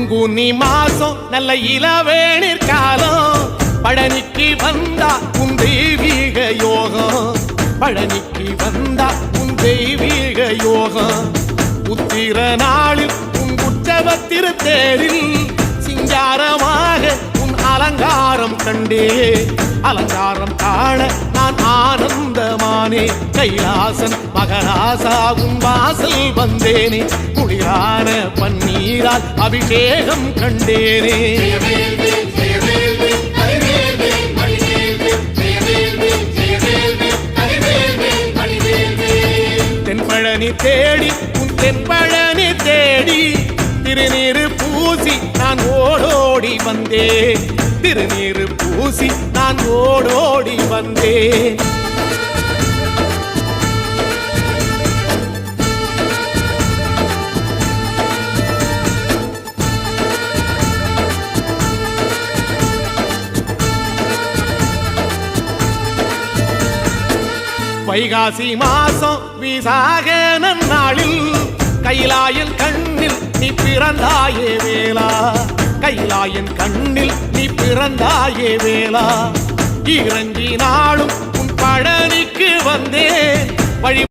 பங்குனி மாசம் நல்ல இளவேணிற் காலம் பழனிக்கு வந்தா உன் தெய்வீக யோகம் பழனிக்கு வந்தா உன் தெய்வீக யோகம் உத்திர நாளில் உன் உற்சவ திருத்தேரில் சிங்காரமாக உன் அலங்காரம் கண்டே அலங்காரம் காண நான் ஆனந்தமானே கைலாசன் மகராசா உன் வாசல் வந்தேனே குளிரான பன்னீரால் அபிஷேகம் கண்டேனே தென்பழனி தேடி உன் தென்பழனி தேடி திருநீரு பூசி நான் ஓடோடி வந்தேன் திருநீரு பூசி நான் ஓடோடி வந்தேன் வைகாசி மாசம் விசாக நன்னாளில் கைலாயன் கண்ணில் நீ பிறந்தாயே வேளா கைலாயன் கண்ணில் நீ பிறந்தாயே வேளா இறங்கி நாளும் உன் பழனிக்கு வந்தேன் வழி